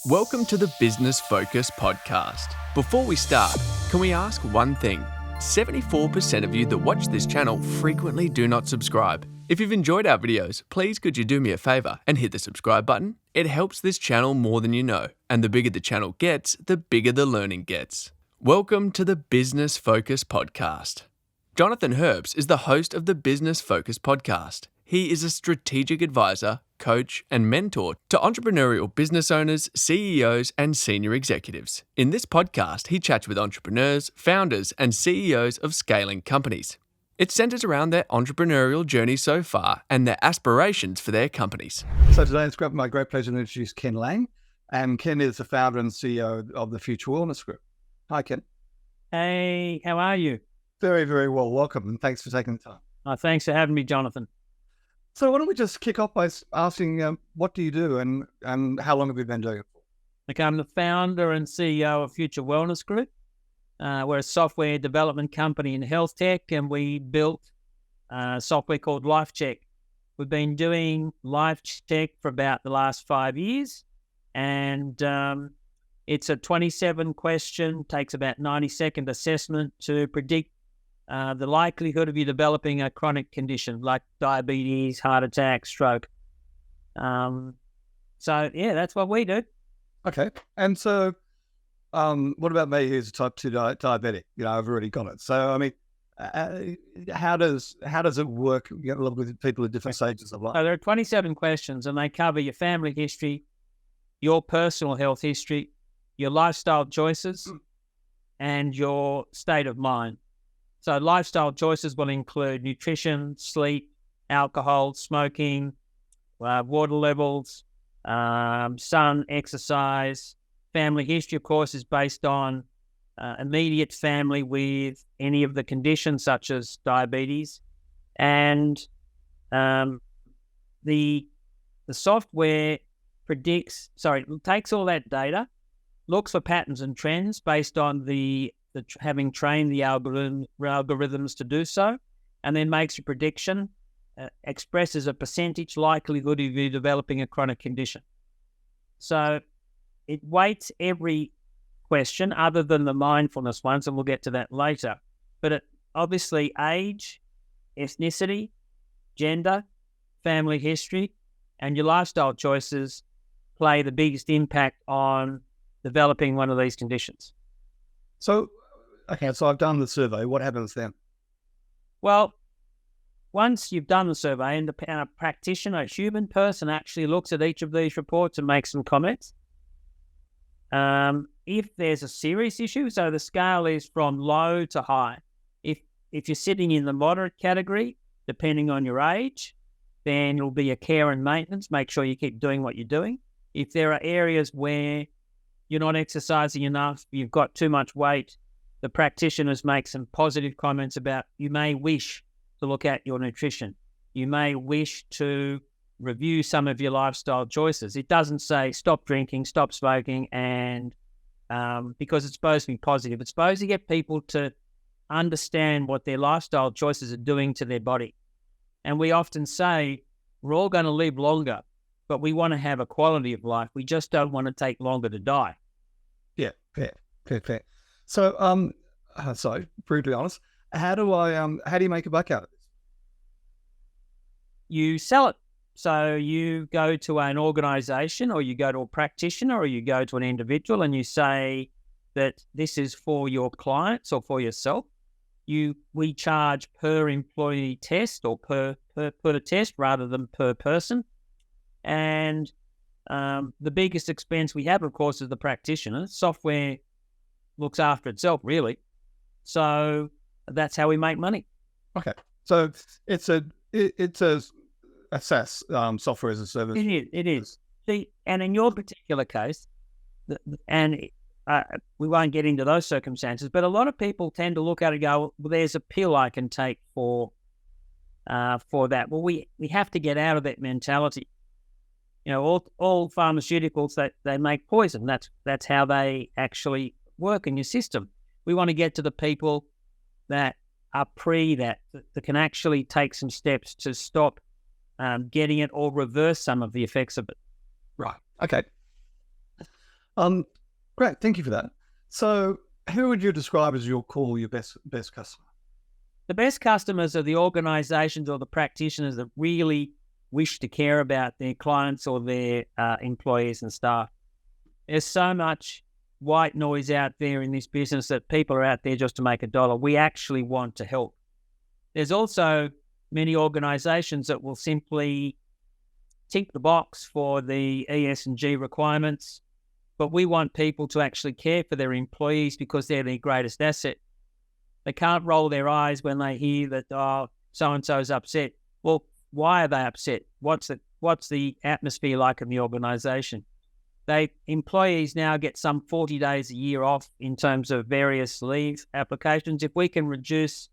Welcome to the Business Focus podcast. Before we start, can we ask one thing? 74% of you that watch this channel frequently do not subscribe. If you've enjoyed our videos, please could you do me a favor and hit the subscribe button? It helps this channel more than you know, and the bigger the channel gets, the bigger the learning gets. Welcome to the Business Focus podcast. Jonathan Herbst is the host of the Business Focus podcast. He is a strategic advisor, coach, and mentor to entrepreneurial business owners, CEOs, and senior executives. In this podcast, he chats with entrepreneurs, founders, and CEOs of scaling companies. It centers around their entrepreneurial journey so far and their aspirations for their companies. So today it's my great pleasure to introduce Ken Laing. And Ken is the founder and CEO of the Future Wellness Group. Hi, Ken. Hey, how are you? Very, very well. Welcome, and thanks for taking the time. Thanks for having me, Jonathan. So why don't we just kick off by asking, what do you do and how long have you been doing it for? Okay, I'm the founder and CEO of Future Wellness Group. We're a software development company in health tech, and we built software called LifeCheck. We've been doing LifeCheck for about the last 5 years, and it's a 27 question, takes about 90-second assessment to predict the likelihood of you developing a chronic condition like diabetes, heart attack, stroke. So that's what we do. Okay. And so what about me who's a type 2 diabetic? I've already got it. So, I mean, how does it work with people at different stages of life? So there are 27 questions, and they cover your family history, your personal health history, your lifestyle choices, and your state of mind. So lifestyle choices will include nutrition, sleep, alcohol, smoking, water levels, sun, exercise. Family history, of course, is based on immediate family with any of the conditions such as diabetes. And the software takes all that data, looks for patterns and trends based on having trained the algorithms to do so, and then makes a prediction, expresses a percentage likelihood of you developing a chronic condition. So it weights every question other than the mindfulness ones, and we'll get to that later. But obviously age, ethnicity, gender, family history, and your lifestyle choices play the biggest impact on developing one of these conditions. So I've done the survey. What happens then? Well, once you've done the survey and a practitioner, a human person actually looks at each of these reports and makes some comments. If there's a serious issue, so the scale is from low to high. If you're sitting in the moderate category, depending on your age, then it'll be a care and maintenance. Make sure you keep doing what you're doing. If there are areas where you're not exercising enough, you've got too much weight, the practitioners make some positive comments about you may wish to look at your nutrition. You may wish to review some of your lifestyle choices. It doesn't say stop drinking, stop smoking, and because it's supposed to be positive. It's supposed to get people to understand what their lifestyle choices are doing to their body. And we often say we're all going to live longer, but we want to have a quality of life. We just don't want to take longer to die. Yeah, fair. So, brutally honest, how do you make a buck out of this? You sell it. So you go to an organization, or you go to a practitioner, or you go to an individual, and you say that this is for your clients or for yourself. We charge per employee test, or per test rather than per person. And the biggest expense we have, of course, is the practitioner. Software looks after itself, really. So that's how we make money. Okay, so it's a SaaS, software as a service. It is. See, and in your particular case, we won't get into those circumstances, but a lot of people tend to look at it and go, well, there's a pill I can take for that. Well, we have to get out of that mentality. All pharmaceuticals, that they make poison. That's how they actually work in your system. We want to get to the people that are that can actually take some steps to stop getting it or reverse some of the effects of it. Right. Okay. Great, thank you for that. So, who would you describe as your best customer? The best customers are the organizations or the practitioners that really wish to care about their clients or their employees and staff. There's so much white noise out there in this business that people are out there just to make a dollar. We actually want to help. There's also many organizations that will simply tick the box for the ESG requirements, but we want people to actually care for their employees because they're their greatest asset. They can't roll their eyes when they hear that, oh, so-and-so's upset. Well, why are they upset? What's the atmosphere like in the organization? Employees now get some 40 days a year off in terms of various leave applications. If we can reduce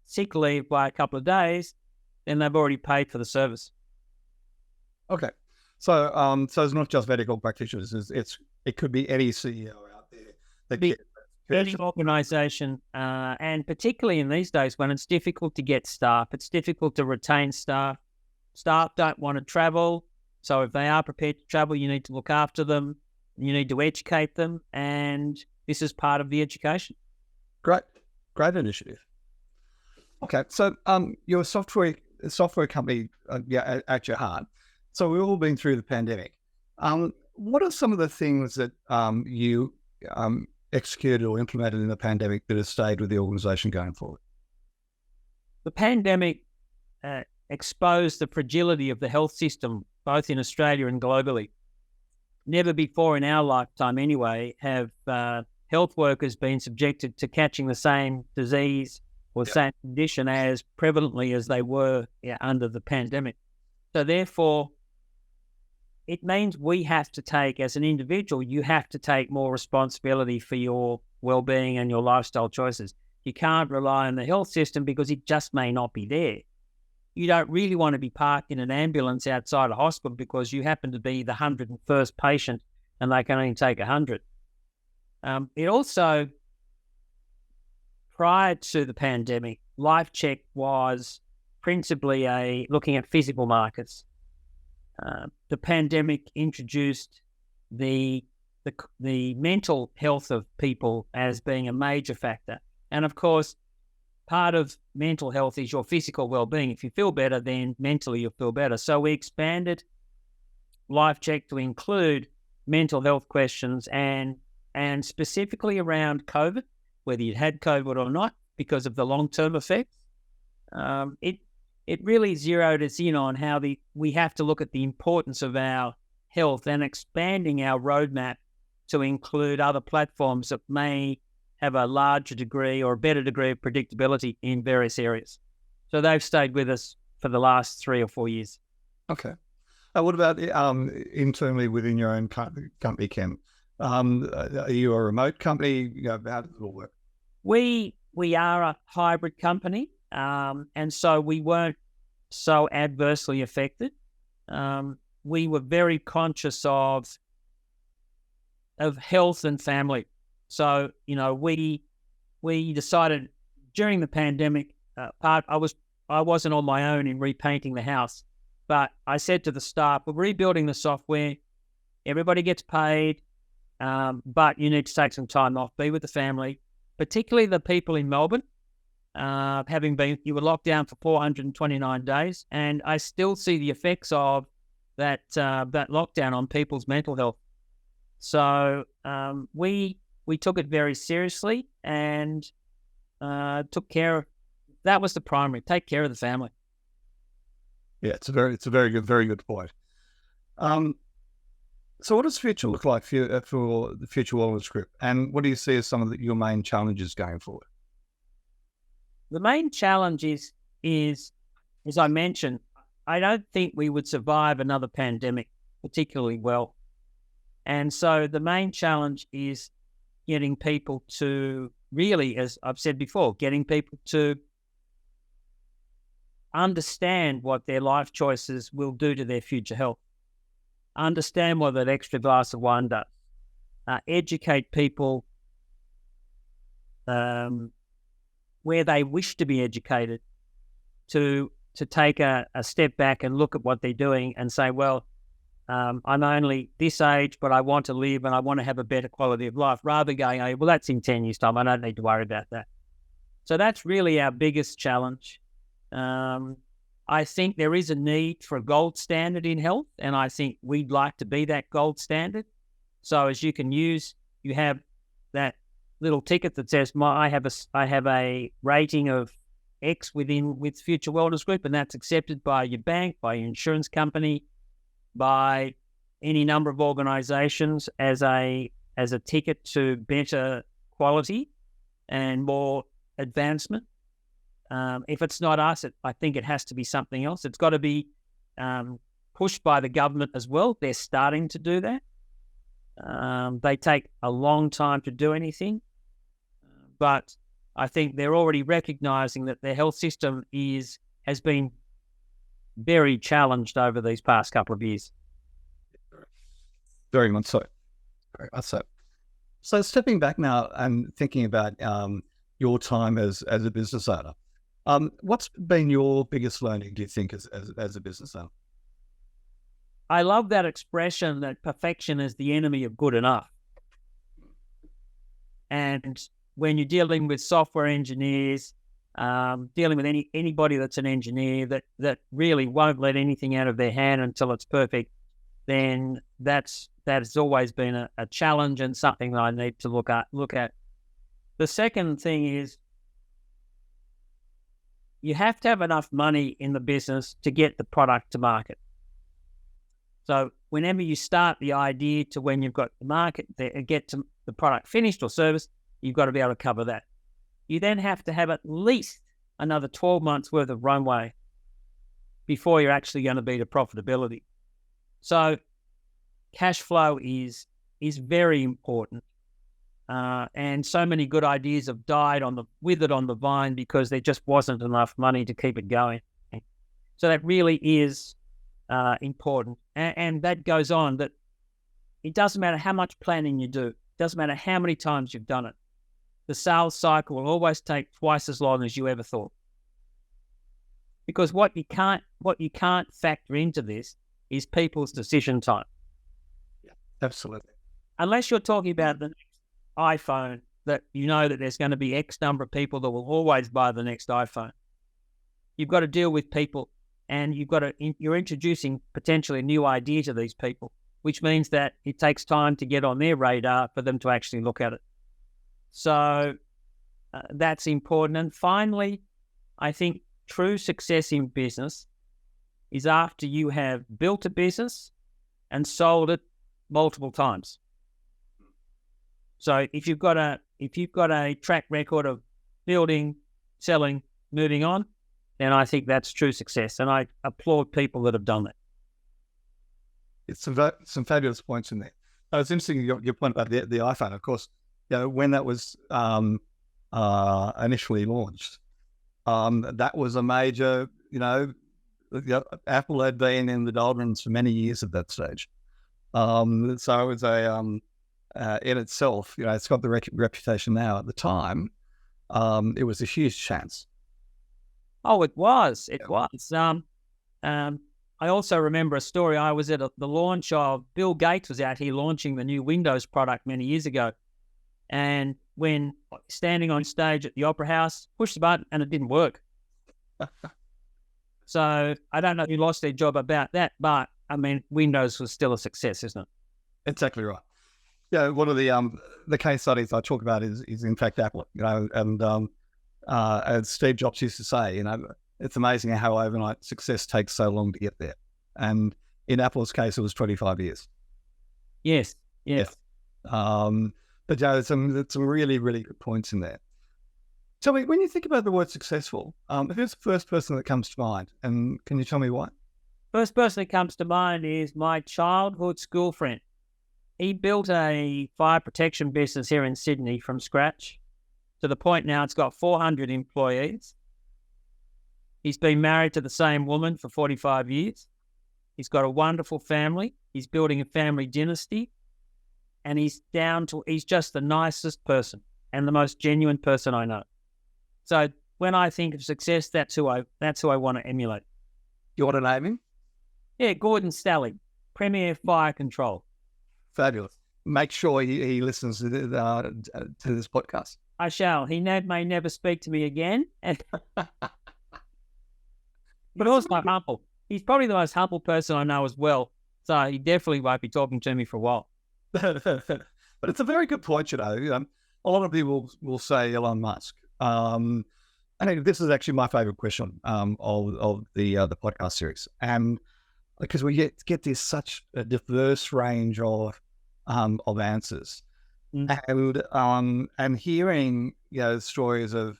sick leave by a couple of days, then they've already paid for the service. Okay. So it's not just medical practitioners. It could be any CEO out there that any organisation, and particularly in these days when it's difficult to get staff, it's difficult to retain staff. Staff don't want to travel, so if they are prepared to travel, you need to look after them, you need to educate them, and this is part of the education. Great initiative. Okay, so you're a software company, at your heart. So we've all been through the pandemic. What are some of the things that you executed or implemented in the pandemic that has stayed with the organisation going forward? The pandemic exposed the fragility of the health system, both in Australia and globally. Never before in our lifetime, anyway, have health workers been subjected to catching the same disease or same condition as prevalently as they were under the pandemic. So therefore, it means we have to take, as an individual, you have to take more responsibility for your well-being and your lifestyle choices. You can't rely on the health system because it just may not be there. You don't really want to be parked in an ambulance outside a hospital because you happen to be the 101st patient and they can only take 100. It also, prior to the pandemic, LifeCheck was principally looking at physical markets. The pandemic introduced the mental health of people as being a major factor. And of course, part of mental health is your physical well-being. If you feel better, then mentally you'll feel better. So we expanded LifeCheck to include mental health questions and specifically around COVID, whether you had COVID or not, because of the long-term effects. It really zeroed us in on how we have to look at the importance of our health and expanding our roadmap to include other platforms that may have a larger degree or a better degree of predictability in various areas. So they've stayed with us for the last 3 or 4 years. Okay. What about internally within your own company, Ken? Are you a remote company? How does it all work? We are a hybrid company. And so we weren't so adversely affected. We were very conscious of health and family. So, we decided during the pandemic, I wasn't on my own in repainting the house, but I said to the staff, we're rebuilding the software, everybody gets paid, but you need to take some time off, be with the family, particularly the people in Melbourne. You were locked down for 429 days, and I still see the effects of that lockdown on people's mental health. So we took it very seriously and took care of. That was the primary. Take care of the family. Yeah, it's a very good point. So what does the future look like for the Future Wellness Group, and what do you see as some of your main challenges going forward? The main challenge is, as I mentioned, I don't think we would survive another pandemic particularly well. And so the main challenge is getting people to really, as I've said before, getting people to understand what their life choices will do to their future health, understand what that extra glass of wine does, educate people where they wish to be educated, to take a step back and look at what they're doing and say, well, I'm only this age, but I want to live and I want to have a better quality of life, rather than going, oh, well, that's in 10 years' time. I don't need to worry about that. So that's really our biggest challenge. I think there is a need for a gold standard in health, and I think we'd like to be that gold standard. So as you can use, you have that little ticket that says, I have a rating of X with Future Wellness Group, and that's accepted by your bank, by your insurance company, by any number of organisations as a ticket to better quality and more advancement. If it's not us, I think it has to be something else. It's got to be pushed by the government as well. They're starting to do that. They take a long time to do anything, but I think they're already recognising that their health system has been very challenged over these past couple of years. Very much so. Very much so. So stepping back now and thinking about your time as a business owner, what's been your biggest learning, do you think, as a business owner? I love that expression that perfection is the enemy of good enough. And when you're dealing with software engineers, dealing with anybody that's an engineer that really won't let anything out of their hand until it's perfect, then that has always been a challenge and something that I need to look at. The second thing is you have to have enough money in the business to get the product to market. So whenever you start the idea to when you've got the market, get to the product finished or service, you've got to be able to cover that. You then have to have at least another 12 months worth of runway before you're actually going to be to profitability. So cash flow is very important. And so many good ideas have died withered on the vine because there just wasn't enough money to keep it going. So that really is important. And that goes on, that it doesn't matter how much planning you do. It doesn't matter how many times you've done it. The sales cycle will always take twice as long as you ever thought. Because what you can't factor into this is people's decision time. Yeah, absolutely. Unless you're talking about the next iPhone, that you know that there's going to be X number of people that will always buy the next iPhone. You've got to deal with people, and you're introducing potentially a new idea to these people, which means that it takes time to get on their radar for them to actually look at it. So that's important. And finally, I think true success in business is after you have built a business and sold it multiple times. So if you've got a track record of building, selling, moving on, then I think that's true success. And I applaud people that have done that. It's some fabulous points in there. It's interesting your point about the iPhone. Of course, when that was initially launched, that was a major, Apple had been in the doldrums for many years at that stage. So it was in itself, it's got the reputation now. At the time, it was a huge chance. Oh, it was. It was. I also remember a story. I was at the launch of Bill Gates was out here launching the new Windows product many years ago. And when standing on stage at the Opera House, pushed the button and it didn't work. So I don't know who lost their job about that, but I mean, Windows was still a success, isn't it? Exactly right. Yeah, one of the case studies I talk about is in fact Apple. And as Steve Jobs used to say, it's amazing how overnight success takes so long to get there. And in Apple's case, it was 25 years. Yes. But some really, really good points in there. Tell me, when you think about the word successful, who's the first person that comes to mind? And can you tell me why? First person that comes to mind is my childhood school friend. He built a fire protection business here in Sydney from scratch to the point now it's got 400 employees. He's been married to the same woman for 45 years. He's got a wonderful family. He's building a family dynasty. And he's just the nicest person and the most genuine person I know. So when I think of success, that's who I want to emulate. You want to name him? Yeah, Gordon Stelling. Premier Fire Control. Fabulous. Make sure he listens to this podcast. I shall. He may never speak to me again. But also humble. He's probably the most humble person I know as well. So he definitely won't be talking to me for a while. But it's a very good point, a lot of people will say Elon Musk. I think this is actually my favorite question of the podcast series, and because we get this such a diverse range of answers, and hearing stories of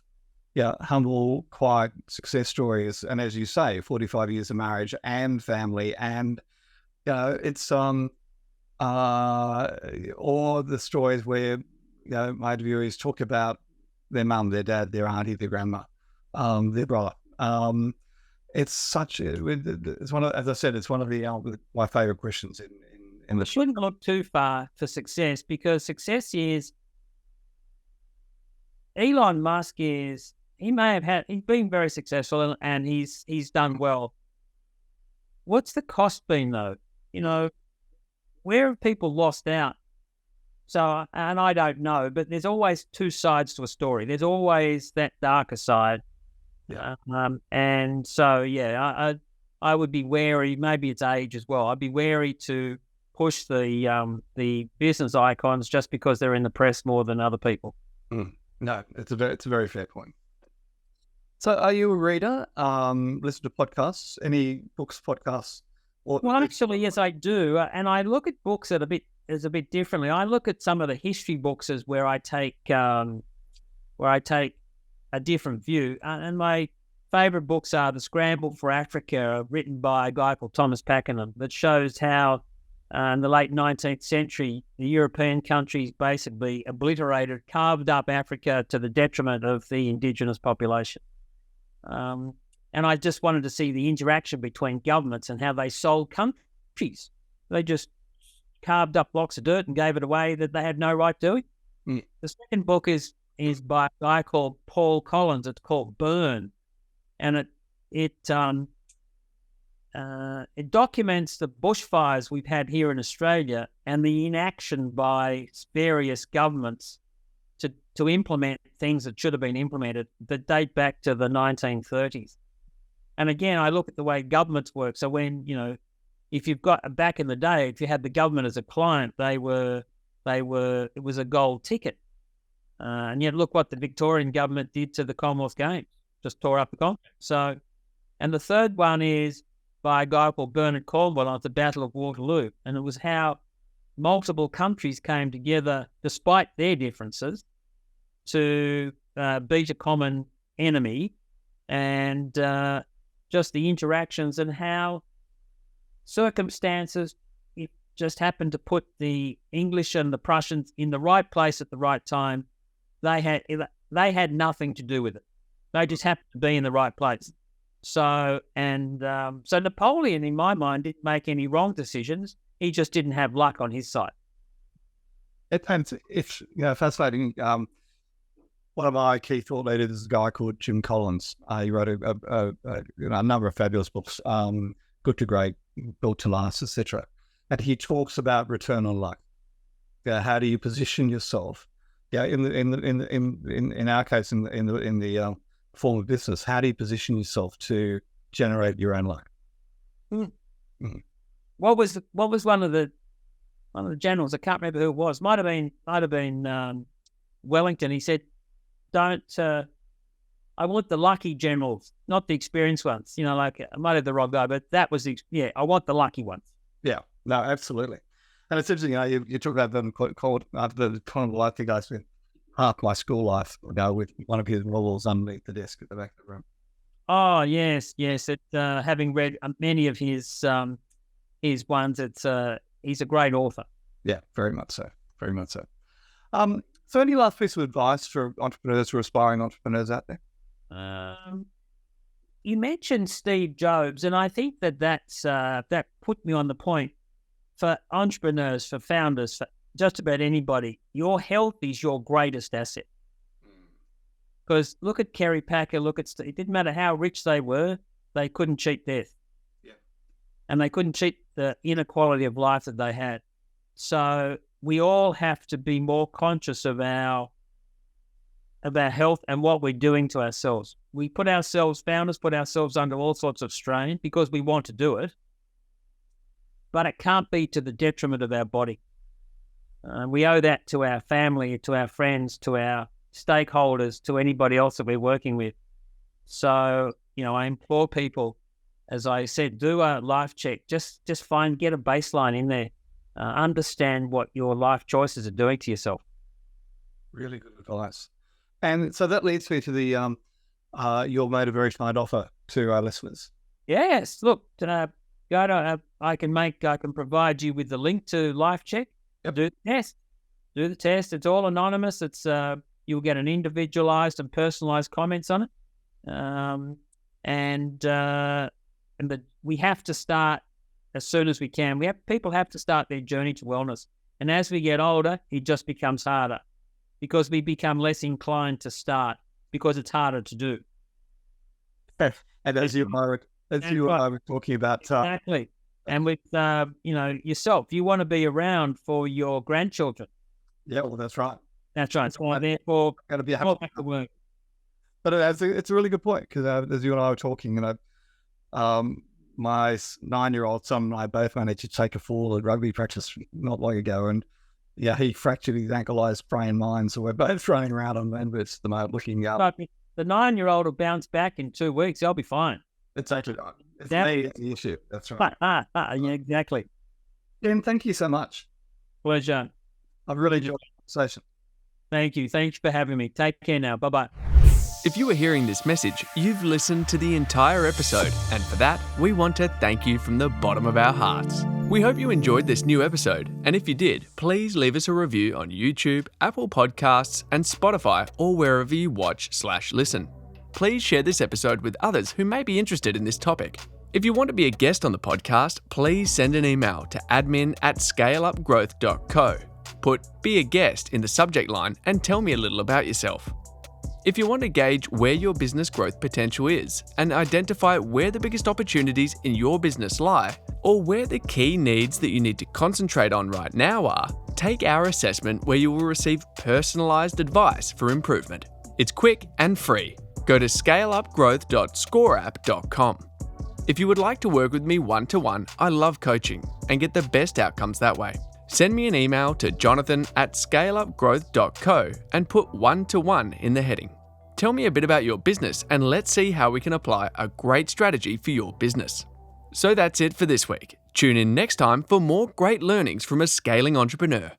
humble, quiet success stories, and as you say, 45 years of marriage and family, and it's or the stories where my interviewees talk about their mum, their dad, their auntie, their grandma, their brother. It's one of, as I said, it's one of my favorite questions in the. Shouldn't look too far for success, because success is Elon Musk he's been very successful and he's done well. What's the cost been though? Where have people lost out? So, and I don't know, but there's always two sides to a story. There's always that darker side. Yeah. And so, I would be wary. Maybe it's age as well. I'd be wary to push the business icons just because they're in the press more than other people. No, it's a very fair point. So, are you a reader? Listen to podcasts? Any books, podcasts? Well, actually, yes, I do, and I look at books a bit differently. I look at some of the history books as where I take a different view, and my favourite books are The Scramble for Africa, written by a guy called Thomas Pakenham, that shows how in the late 19th century the European countries basically carved up Africa to the detriment of the indigenous population. And I just wanted to see the interaction between governments and how they sold countries. They just carved up blocks of dirt and gave it away that they had no right doing. The second book is by a guy called Paul Collins. It's called Burn, and it documents the bushfires we've had here in Australia and the inaction by various governments to implement things that should have been implemented that date back to the 1930s. And again, I look at the way governments work. So when, if you've got back in the day, if you had the government as a client, it was a gold ticket. And yet look what the Victorian government did to the Commonwealth Games, just tore up the contract. So, and the third one is by a guy called Bernard Cornwell on the Battle of Waterloo. And it was how multiple countries came together despite their differences to beat a common enemy, and just the interactions and how circumstances just happened to put the English and the Prussians in the right place at the right time. They had nothing to do with it. They just happened to be in the right place. So Napoleon, in my mind, didn't make any wrong decisions. He just didn't have luck on his side. It's fascinating. One of my key thought leaders is a guy called Jim Collins. He wrote a number of fabulous books, Good to Great, Built to Last, etc. And he talks about return on luck. How do you position yourself? In our case, in the form of business, how do you position yourself to generate your own luck? What was one of the generals? I can't remember who it was. Might have been Wellington. He said, I want the lucky generals, not the experienced ones. I might have the wrong guy, but that was I want the lucky ones. Yeah, no, absolutely. And it's interesting, you talk about them called the kind of life thing I spent half my school life, with one of his novels underneath the desk at the back of the room. Oh, yes. Having read many of his ones, he's a great author. Yeah, very much so. Very much so. So any last piece of advice for entrepreneurs or aspiring entrepreneurs out there? You mentioned Steve Jobs, and I think that put me on the point for entrepreneurs, for founders, for just about anybody. Your health is your greatest asset. Because look at Kerry Packer, look at Steve. It didn't matter how rich they were, they couldn't cheat death. Yeah. and they couldn't cheat the inner quality of life that they had. So we all have to be more conscious of our health and what we're doing to ourselves. Founders put ourselves under all sorts of strain because we want to do it, but it can't be to the detriment of our body. We owe that to our family, to our friends, to our stakeholders, to anybody else that we're working with. So, I implore people, as I said, do a life check. Just get a baseline in there. Understand what your life choices are doing to yourself. Really good advice. And so that leads me to the your motivation I'd offer to our listeners. Yes, look, I can provide you with the link to Life Check. Yep. Do the test. It's all anonymous. It's you'll get an individualized and personalized comments on it. We have to start as soon as we can. People have to start their journey to wellness. And as we get older, it just becomes harder because we become less inclined to start because it's harder to do. And as you are talking about... Exactly. And with, yourself, you want to be around for your grandchildren. Yeah, well, that's right. That's right. So therefore, got to be happy to work. But it's a really good point because as you and I were talking, my 9-year-old son and I both managed to take a fall at rugby practice not long ago, and he fractured his ankylosed sprain mine, so we're both running around on members at the moment looking up. The 9-year-old will bounce back in 2 weeks. I'll be fine. It's actually not. It's me, it's the issue. That's right. Yeah, exactly. Dan, thank you so much. Pleasure. I've really enjoyed the conversation. Thank you. Thanks for having me. Take care now. Bye-bye. If you are hearing this message, you've listened to the entire episode, and for that, we want to thank you from the bottom of our hearts. We hope you enjoyed this new episode, and if you did, please leave us a review on YouTube, Apple Podcasts, and Spotify, or wherever you watch/listen. Please share this episode with others who may be interested in this topic. If you want to be a guest on the podcast, please send an email to admin@scaleupgrowth.co. Put "Be a guest" in the subject line and tell me a little about yourself. If you want to gauge where your business growth potential is and identify where the biggest opportunities in your business lie, or where the key needs that you need to concentrate on right now are, take our assessment where you will receive personalized advice for improvement. It's quick and free. Go to scaleupgrowth.scoreapp.com. If you would like to work with me one-to-one, I love coaching and get the best outcomes that way. Send me an email to jonathan@scaleupgrowth.co and put one-to-one in the heading. Tell me a bit about your business and let's see how we can apply a great strategy for your business. So that's it for this week. Tune in next time for more great learnings from a scaling entrepreneur.